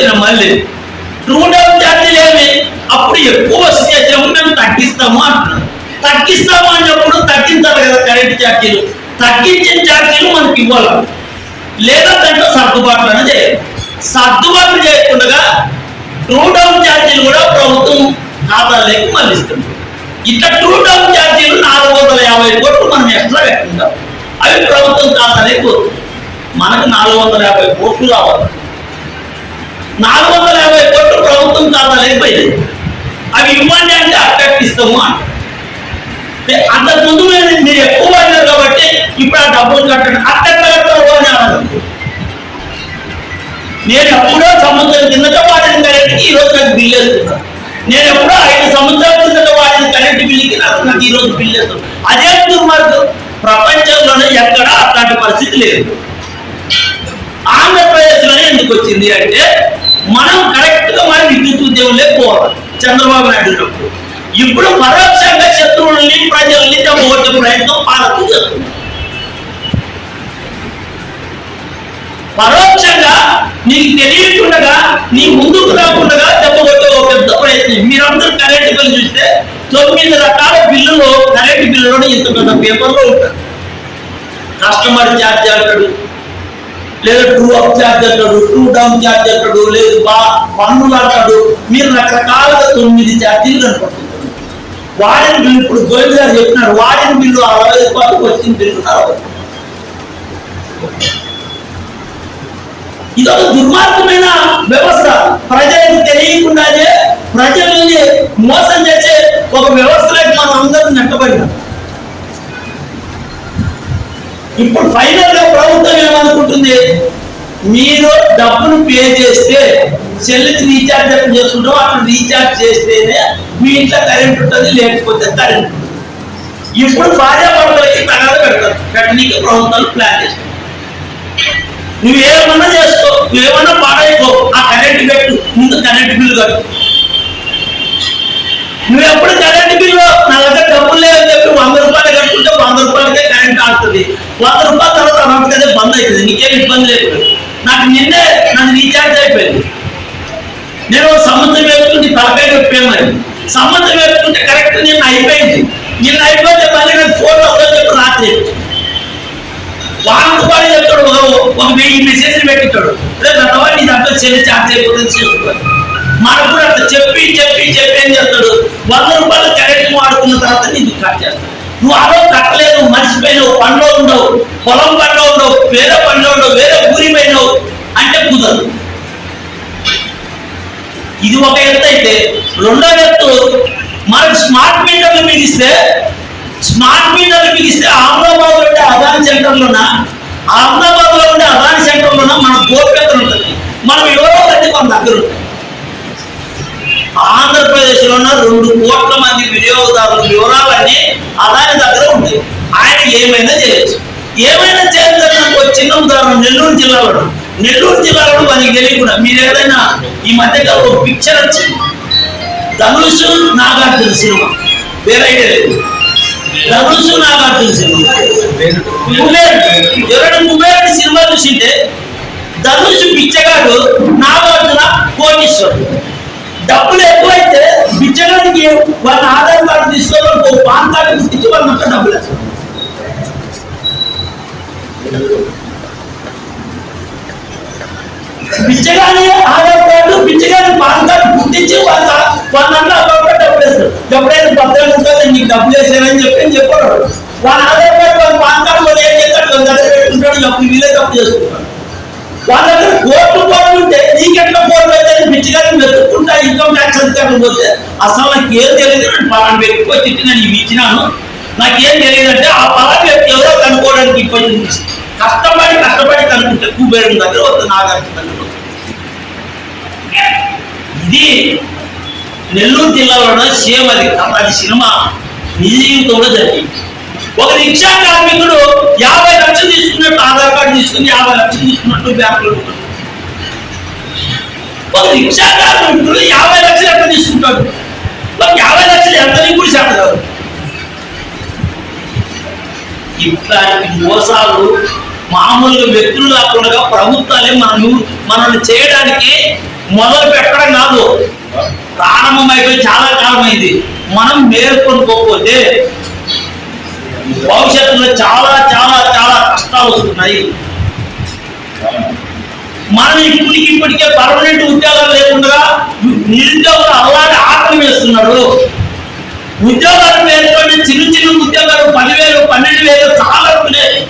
వచ్చిన మళ్ళీ true down ఛార్జీలు ఏమి అప్పుడు ఎక్కువ వస్తే మేము తగ్గిస్తాము అంటున్నారు. తగ్గిస్తాము అన్నప్పుడు తగ్గించాలి కదా కరెంట్ ఛార్జీలు. తగ్గించిన ఛార్జీలు మనకి ఇవ్వాలి, లేదా దాంట్లో సర్దుబాట్లు అనేది చేయాలి. సర్దుబాట్లు చేయకుండా ట్రూ డౌన్ ఛార్జీలు కూడా ప్రభుత్వం ఖాతాలోకి మళ్ళిస్తుంది. ఇట్లా ట్రూ డౌన్ ఛార్జీలు 450 కోట్లు మనం ఎక్స్ట్రా కట్టుకుంటాం, అవి ప్రభుత్వం ఖాతాలోకి పోతుంది. మనకు 450 కోట్లు కావాలి. 450 కోట్లు ప్రభుత్వం ఖాతాలోకి పోయింది. అవి ఇవ్వండి అంటే అట్టెక్ట్ ఇస్తాము అంట. అంతకుముందు మీరు ఎక్కువ అన్నారు కాబట్టి ఇప్పుడు ఆ డబ్బులు కట్టండి. అట్టెక్ట్ కట్టారు అని అన్నారు. నేను ఎప్పుడో సంవత్సరం కిందట వాడిన కరెంట్కి ఈరోజు నాకు బిల్లు వేస్తున్నాను. నేను ఎప్పుడో 5 సంవత్సరాల కిందట వాడిన కరెంట్ బిల్లుకి నాకు ఈరోజు బిల్లు వేస్తున్నాను. అదే దుర్మార్గం. ప్రపంచంలోనే ఎక్కడా అట్లాంటి పరిస్థితి లేదు. ఆంధ్రప్రదేశ్లోనే ఎందుకు వచ్చింది అంటే మనం కరెక్ట్గా మన విద్యుత్ ఉద్యమంలో పోవాలి. చంద్రబాబు నాయుడు ఇప్పుడు పరోక్షంగా శత్రువుల్ని ప్రజల్ని దెబ్బకొట్టే ప్రయత్నం పాలకులు చేస్తుంది. పరోక్షంగా నీకు తెలియకుండా నీ ముందుకు రాకుండా దెబ్బకొట్టే ఒక పెద్ద ప్రయత్నం. మీరందరూ కరెంటు బిల్లు చూస్తే 9 రకాల బిల్లులు కరెంటు బిల్లులో ఇంత పెద్ద పేపర్లో ఉంటారు. కస్టమర్ ఛార్జ్ అంటాడు, లేదా ట్రూ అప్ ఛార్జ్ అంటాడు, ట్రూ డౌన్ ఛార్జ్ అంటాడు, లేదు పన్నులు అంటాడు. మీరు రకరకాలుగా 9 ఛార్జీలు కనపడుతుంది. వాడిన బిల్లు ఇప్పుడు గోవింద్ గారు చెప్పినారు, వాడిన బిల్లు 60 రూపాయలకు వచ్చిన బిల్లు 40. ఇదొక దుర్మార్గమైన వ్యవస్థ. ప్రజలకు తెలియకుండానే ప్రజల్ని మోసం చేసే ఒక వ్యవస్థలోకి మనం అందరం నెట్టబడినాం. ఇప్పుడు ఫైనల్ గా ప్రభుత్వం ఏమనుకుంటుంది, మీరు డబ్బును పే చేస్తే సెల్కి రీఛార్జ్ ఎక్కడ చేసుకుంటాం అక్కడ రీఛార్జ్ చేస్తేనే మీ ఇంట్లో కరెంట్ ఉంటుంది, లేకపోతే కరెంట్ ఉంటుంది. ఇప్పుడు భార్యాభర్తలకి తగాద పెడతారు, పెట్టనీకి ప్రభుత్వాలు ప్లాన్ చేస్తారు. నువ్వేమన్నా చేసుకో, నువ్వేమన్నా పాడైపో, ఆ కరెంట్ పెట్టు, ముందు కరెంట్ బిల్లు కట్టు. నువ్వు ఎప్పుడు కరెంట్ బిల్లు నా దగ్గర డబ్బులు లేదని చెప్పి 100 రూపాయలు కట్టుకుంటే 100 రూపాయలకే కరెంట్ ఆడుతుంది. 100 రూపాయల తర్వాత అదే బంద్ అవుతుంది, నీకేం ఇబ్బంది లేదు. నాకు నిన్నే నన్ను రీఛార్జ్ అయిపోయింది. నేను సంబంధం వేసుకుంటే తలకాయ చెప్పామని సంబంధం వేసుకుంటే కరెక్ట్ నిన్న అయిపోయింది. నిన్న అయిపోతే మళ్ళీ నాకు ఫోన్ వస్తుందని చెప్పి రాత్రి వాళ్ళతో పాటు చెప్తాడు, ఒక 1000 మెసేజ్లు పెట్టిస్తాడు. రేపు నీ దాంట్లో చెల్లి ఛార్జ్ అయిపోతుంది చేసుకోవాలి. మనకు కూడా అట్లా చెప్పి చెప్పి చెప్పి ఏం చేస్తాడు, 100 రూపాయలు కరెంట్ వాడుకున్న తర్వాత నీకు కట్ చేస్తాడు. నువ్వు అదో కట్టలేదు, మర్చిపోయినావు, పనిలో ఉండవు, పొలం పనిలో ఉండవు, వేరే పనిలో ఉండవు, వేరే ఊరి పోయినావు అంటే కుదరదు. ఇది ఒక ఎత్తు అయితే, రెండో ఎత్తు మనకు స్మార్ట్ మీటర్లు బిగిస్తే అహ్మదాబాద్ లో ఉండే అదాని సెంటర్లోన మన గోప్యతలు ఉంటుంది. మనం ఎవరో కంటే మన దగ్గర ఉంటుంది. ఆంధ్రప్రదేశ్ లో 2 కోట్ల మంది వినియోగదారుల వివరాలన్నీ అదాని దగ్గర ఉంటాయి. ఆయన ఏమైనా చేయొచ్చు. ఒక చిన్న ఉదాహరణ, నెల్లూరు జిల్లాలో మనకి తెలియకుండా మీరు ఏదైనా ఈ మధ్య ఒక పిక్చర్ వచ్చింది, ధనుష్ నాగార్జున సినిమా, వేరే లేదు, ధనుష్ నాగార్జున సినిమా. ఎవరైనా కుబేరుడి సినిమా చూసింటే ధనుష్ బిచ్చగాడు, నాగార్జున కోటీశ్వరుడు. డబ్బులు ఎక్కువైతే బిచ్చగాడికి వాళ్ళ ఆధార్ కార్డు తీసుకోవాలి, పాన్ కార్డు తీసుకొచ్చి వాళ్ళ మొత్తం డబ్బులు వేస్తారు. బిచ్చగాని ఆధార్ కార్డు, బిచ్చగాని పాన్ కార్డు గుర్తించి వాళ్ళంతా అకౌంట్లో డబ్బులు వేస్తారు. ఎప్పుడైనా భద్రంగా ఉంటుంది నీకు డబ్బులు వేసారని చెప్పాడు. వాళ్ళ ఆధార్ కార్డు, వాళ్ళ పాన్ కార్డు వాళ్ళు ఏం చేస్తాడు, వాళ్ళ దగ్గర పెట్టుకుంటాడు, ఎప్పుడు వీళ్ళే తప్పు చేసుకుంటాడు. వాళ్ళ దగ్గర కోట్లు ఉంటే నీకెట్లా కోట్లు అయితే బిచ్చగాని వెతుక్కుంటా ఇన్కమ్ ట్యాక్స్ అధికారులు పోతే అసలు నాకు ఏం తెలియదు, నేను పలానా వ్యక్తికి తిట్టి నేను ఇవి ఇచ్చినాను, నాకేం తెలియదు అంటే ఆ పలానా వ్యక్తి ఎవరో కనుక్కోవడానికి ఇబ్బంది. కష్టపడి కనుక్కుంటే కుబేరుడి దగ్గర వస్తుంది, నాగార్జున దగ్గర. ఇది నెల్లూరు జిల్లాలో సేమ్ అది సినిమా నిజ జీవితంలో జరిగింది. ఒక రిక్షా కార్మికుడు 50 లక్షలు తీసుకున్నట్టు ఆధార్ కార్డు తీసుకుని 50 లక్షలు తీసుకున్నట్టు బ్యాంకులో. ఒక రిక్షా కార్మికుడు 50 లక్షలు ఎక్కడ తీసుకుంటాడు, 50 లక్షలు ఎంత కూడా చేస్తారు. ఇట్లాంటి మోసాలు మామూలుగా వ్యక్తులు కాకుండా ప్రభుత్వాలే మనల్ని చేయడానికి మొదలు పెట్టడం కాదు, ప్రారంభమైపోయి చాలా కాలం అయింది. మనం మేల్కొనుకోకపోతే భవిష్యత్తులో చాలా చాలా చాలా కష్టాలు వస్తున్నాయి. మనం ఇప్పటికే పర్మనెంట్ ఉద్యోగాలు లేకుండా నిరుద్యోగులు అలాగే ఆకలి వేస్తున్నారు. ఉద్యోగాలు పేర్కొంటే చిన్న చిన్న ఉద్యోగాలు 10,000 12,000 చాలా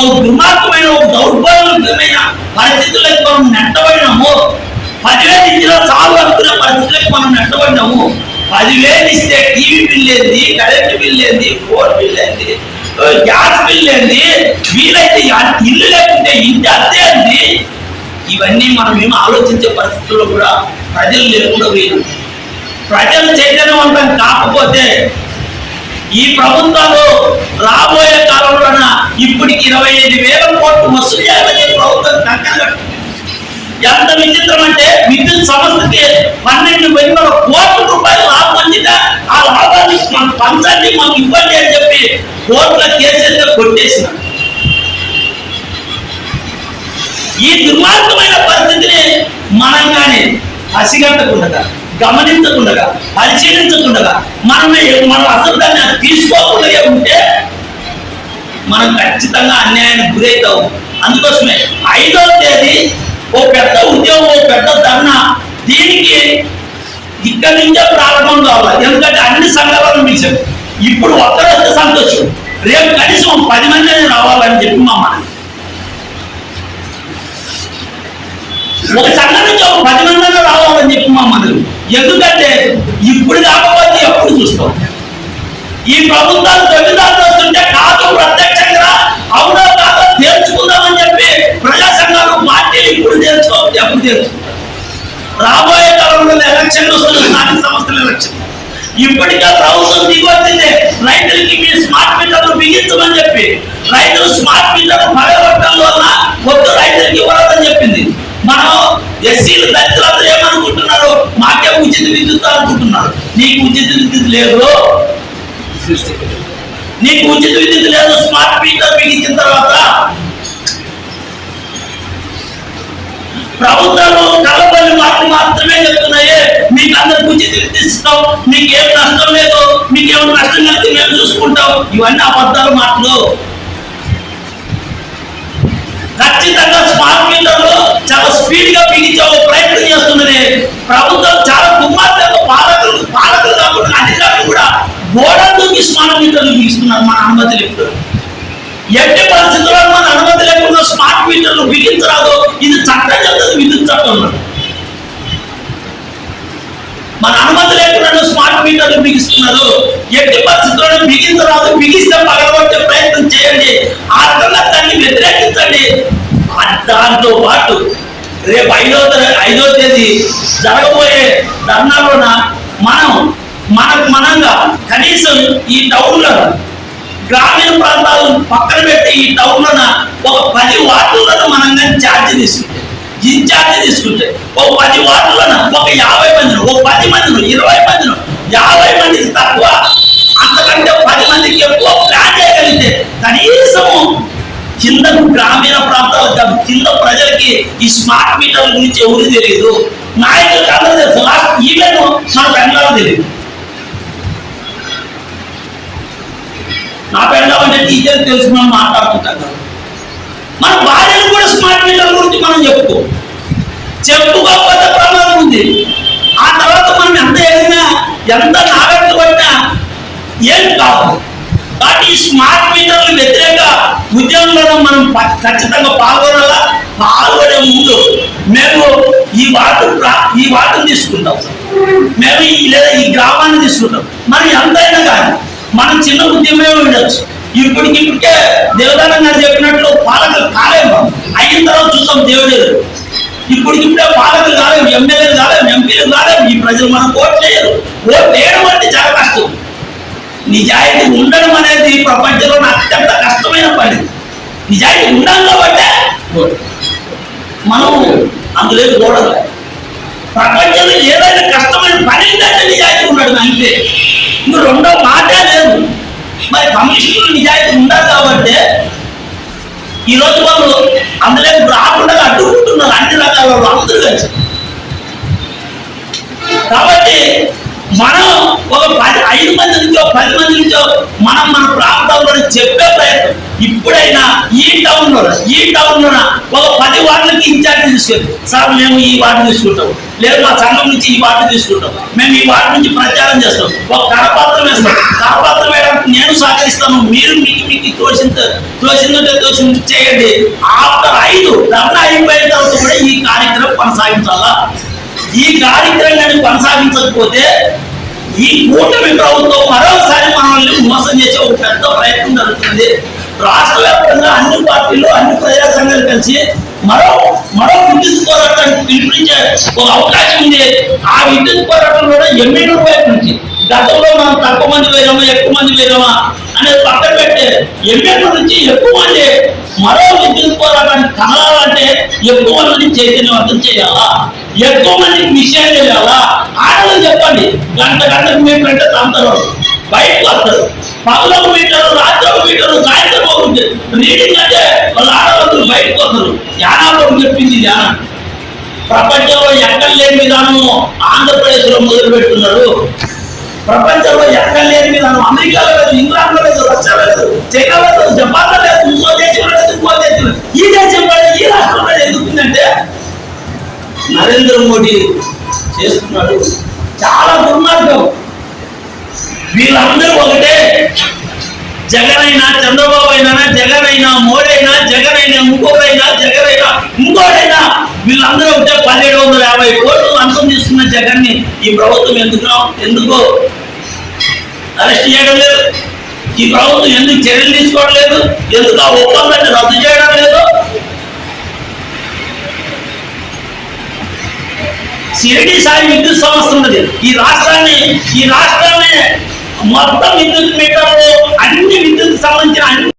ఒక దుర్మార్గమైన ఒక దౌర్భాగ్యమైన పరిస్థితులకు మనం నెట్టబడినాము. 10,000 ఇచ్చిన చాలు అనుకునే పరిస్థితులకు మనం నెట్టబడినాము. 10,000 ఇస్తే టీవీ బిల్ ఏంది, కరెంట్ బిల్ ఏంది, ఫోన్ బిల్ ఏంది, గ్యాస్ బిల్ ఏంది, వీలైతే ఇల్లు లేకుంటే ఇంటి అద్దె ఏంది, ఇవన్నీ మనం ఏమో ఆలోచించే పరిస్థితుల్లో కూడా ప్రజలు లేకుండా పోయింది. ప్రజలు చైతన్యవంతం కాకపోతే ఈ ప్రభుత్వాలు రాబోయే కాలంలోన ఇప్పటికి 25,000 కోట్లు వసూలు చేయాలని ప్రభుత్వం కట్టలు. ఎంత విచిత్రం అంటే విద్యుత్ సంస్థకి 12,000 కోట్ల రూపాయలు లాభం వచ్చిందా, ఆ లాభాన్ని మనం పంచండి, మాకు ఇవ్వండి అని చెప్పి కోట్ల కేసులతో కొట్టేసిన ఈ దుర్మార్గమైన పరిస్థితిని మనం కానీ పసిగట్టకుండా, గమనించకుండా, పరిశీలించకుండా మనం అసలు దాన్ని తీసుకోకుండా ఉంటే మనం ఖచ్చితంగా అన్యాయానికి గురవుతాం. అందుకోసమే 5వ తేదీ ఓ పెద్ద ఉద్యోగం, ఓ పెద్ద ధర్నా, దీనికి ఇక్కడి నుంచే ప్రారంభం కావాలి. ఎందుకంటే అన్ని సంఘాలను పిలిచాం. ఇప్పుడు ఒక్కరోజు సంతోషం, రేపు కనీసం 10 మంది రావాలని చెప్పి మా మన ఒక సంఘం నుంచి ఒక 10 మంది రావాలని చెప్పి మా మనలు. ఎందుకంటే ఇప్పుడు కాకపోతే ఎప్పుడు చూస్తాం. ఈ ప్రభుత్వాలు తొమ్మిదాలు వస్తుంటే కాదు ప్రత్యక్షంగా అవునో కాదో తేల్చుకుందామని చెప్పి ప్రజా సంఘాలు పార్టీలు ఇప్పుడు తేల్చుకోవచ్చు, ఎప్పుడు తేల్చుకుంటారు. రాబోయే కాలంలో ఎలక్షన్లు వస్తున్న స్థానిక సంస్థల ఎలక్షన్. ఇప్పటికే ప్రభుత్వం దిగొచ్చింది, రైతులకి మీ స్మార్ట్ మీటర్లు బిగించమని చెప్పి. రైతులు స్మార్ట్ మీటర్లు పగలగొట్టడం వల్ల కొత్త రైతులకి ఇవ్వాలని చెప్పింది. మనం ఎస్సీలు దళితులందరూ ఏమనుకుంటున్నారు, మాకే ఉచిత విద్యుత్ అనుకుంటున్నారు. నీకు ఉచిత విద్యుత్ లేదు, నీకు ఉచిత విద్యుత్ లేదు. స్మార్ట్ మీటర్ బిగించిన తర్వాత ప్రభుత్వాలు కలబడి మాటలు మాత్రమే చెప్తున్నాయి, మీకు అందరికి ఉచిత విద్యుత్ ఇస్తాం, మీకేం నష్టం లేదు, మీకేమైనా నష్టం కలిగి మేము చూసుకుంటాం. ఇవన్నీ అబద్ధాలు మాటలు. ఖచ్చితంగా స్మార్ట్ మీటర్లు చాలా స్పీడ్ గా బిగించే ప్రయత్నం చేస్తున్నది ప్రభుత్వం. చాలా దుర్మార్గంగా పాలకులు కాకుండా అధికారులు కూడా గోడలు దూకి స్మార్ట్ మీటర్లు బిగిస్తున్నారు మన అనుమతి లేకుండా. ఎట్టి పరిస్థితుల్లో మన అనుమతి లేకుండా స్మార్ట్ మీటర్లు బిగించరాదు, ఇది చట్టం చెప్తుంది, విద్యుత్ చట్టం. మన అనుమతి లేకుండా స్మార్ట్ మీటర్లు బిగిస్తున్నారు. ఎట్టి పరిస్థితుల్లో బిగించరాదు, బిగిస్తే పగలగొట్టే ప్రయత్నం చేయండి. ఆ రకంగా దాన్ని వ్యతిరేకించండి. దాంతో పాటు రేపు 5వ తేదీ జరగబోయే ధర్నాలోన మనంగా కనీసం ఈ టౌన్లో గ్రామీణ ప్రాంతాలు పక్కన పెట్టి ఈ టౌన్లోన ఒక 10 వార్డులను మనం కానీ ఇన్ఛార్జి తీసుకుంటే ఒక 10 వార్డులోన ఒక 50 మందిని, ఒక 10 మందిని, 20 మందిని, 50 మందికి తక్కువ, అంతకంటే 10 మందికి ఎక్కువ ప్లాన్ చేయగలిగితే కనీసము కింద గ్రామీణ ప్రాంతాలకు కాదు, కింద ప్రజలకి ఈ స్మార్ట్ మీటర్ల గురించి ఎవరు తెలియదు. నాయకులకు అందరూ తెలుసు, లాస్ట్ ఈవెన్ మన పెండాలు తెలియదు. నా పెండాలు అంటే టీచర్ తెలుసు, మనం మాట్లాడుకుంటాం కదా. మన భార్యలు కూడా స్మార్ట్ మీటర్ల గురించి మనం చెప్పుకోకపోతే ప్రమాదం ఉంది. ఆ తర్వాత మనం ఎంత ఎదిగినా, ఎంత నాగట్లు పట్టినా ఏం కాదు. కాబట్టి ఈ స్మార్ట్ మీటర్లు వ్యతిరేక ఉద్యమంలో మనం ఖచ్చితంగా పాల్గొనాలా. పాల్గొనే ముందు మేము ఈ వార్డును తీసుకుంటాం, మేము లేదా ఈ గ్రామాన్ని తీసుకుంటాం. మనం ఎంతైనా కానీ మనం చిన్న ఉద్యమమే ఉండొచ్చు. ఇప్పటికే దేవదానం గారు చెప్పినట్లు పాలకులు కాలేము, అయిన తర్వాత చూస్తాం దేవుడు. ఇప్పటికిప్పుడే పాలకులు కాలేము, ఎమ్మెల్యేలు కాలేము, ఎంపీలు కాలేము. ఈ ప్రజలు మనం ఓట్ చేయరు. ఓట్ వేయడం అంటే చాలా కష్టం. నిజాయితీ ఉండడం అనేది ప్రపంచంలో అత్యంత కష్టమైన పని. నిజాయితీ ఉండాలి కాబట్టే మనం అందులో చూడాలి. ప్రపంచంలో ఏదైనా కష్టమైన పని ఏంటంటే నిజాయితీ ఉండడం, అంతే. ఇంకా రెండో మాటే లేదు. మరి కమ్యూనిస్టులు నిజాయితీ ఉండాలి కాబట్టి ఈరోజు వాళ్ళు అందులో రాకుండా అడ్డుకుంటున్నారు. అన్ని రకాల వాళ్ళు అందరూ కలిసి కాబట్టి మనం ఒక 5 మంది నుంచో 10 మంది నుంచో మనం మన ప్రాంతంలో చెప్పే ప్రయత్నం ఇప్పుడైనా ఈ టౌన్ లో ఒక 10 వార్డులకి ఇన్ఛార్జ్ తీసుకెళ్ళి సార్ మేము ఈ వార్డు తీసుకుంటాం, లేదు మా సంఘం నుంచి ఈ వార్డు తీసుకుంటాం, మేము ఈ వార్డు నుంచి ప్రచారం చేస్తాం, ఒక కరపత్రం వేస్తాం, కరపత్రం వేయడానికి నేను సహకరిస్తాను, మీరు మీకు తోచిందంటే చేయండి. ఆఫ్టర్ 5 ధర్నా అయిపోయిన తర్వాత కూడా ఈ కార్యక్రమం కొనసాగించాలా. ఈ కార్యక్రమాన్ని కొనసాగించకపోతే ఈ కూటమి ప్రభుత్వం మరోసారి మనల్ని మోసం చేసే ఒక పెద్ద ప్రయత్నం జరుగుతుంది. రాష్ట్ర వ్యాప్తంగా అన్ని పార్టీలు అన్ని ప్రజా సంఘాలు కలిసి మరో విద్యుత్ పోరాటానికి పిలుపునిచ్చే ఒక అవకాశం ఉంది. ఆ విద్యుత్ పోరాటం కూడా ఎమ్మెల్యే వైపు నుంచి గతంలో మనం తక్కువ మంది వేరామా ఎక్కువ మంది వేరామా అనేది పక్కన పెట్టి ఎమ్మెల్యే నుంచి ఎక్కువ మంది మరో విద్యుత్ పోరాటానికి కలగాలంటే ఎక్కువ మందిని చైతన్యవంతం చేయాలా, ఎక్కువ మందికి విషయాలు తెలియాలా. ఆడలు చెప్పండి, గంటకు మీటర్ అంటే తంతరు బయటకు వస్తారు, పగలకు మీటరు రాత్రికి మీటరు సాయంత్రం రీడింగ్ అంటే వాళ్ళు ఆడవాళ్ళు బయటకు వస్తారు. యానాపురం చెప్పింది ధ్యానం ప్రపంచంలో ఎక్కడ లేని విధానం ఆంధ్రప్రదేశ్ లో మొదలు పెట్టున్నారు. ప్రపంచంలో ఎక్కడ లేని విధానం అమెరికాలో లేదు, ఇంగ్లాండ్లో లేదు, రష్యాలో లేదు, చైనాలో లేదు, జపాన్లో లేదు, ఇంకో దేశంలో లేదు, ఇంకో దేశంలో ఈ దేశంలో ఈ రాష్ట్రంలో ఎందుకుందంటే నరేంద్ర మోడీ చేస్తున్నాడు. చాలా దుర్మార్గం. వీళ్ళందరూ ఒకటే, జగన్ అయినా చంద్రబాబు అయినా జగన్ అయినా మోడీ అయినా జగన్ అయినా ఇంకోడైనా జగన్ అయినా ఇంకోడైనా వీళ్ళందరూ ఒకటే. 1750 కోట్లు అంతం తీసుకున్న జగన్ ని ఈ ప్రభుత్వం ఎందుకు అరెస్ట్ చేయడం లేదు? ఈ ప్రభుత్వం ఎందుకు చర్యలు తీసుకోవడం లేదు? ఎందుకు ఆ ఒప్పందాన్ని రద్దు చేయడం లేదు? షిరిడి సాయి విద్యుత్ సంస్థ ఉన్నది ఈ రాష్ట్రాన్ని మొత్తం విద్యుత్ మీటర్లు అన్ని విద్యుత్ సంబంధించిన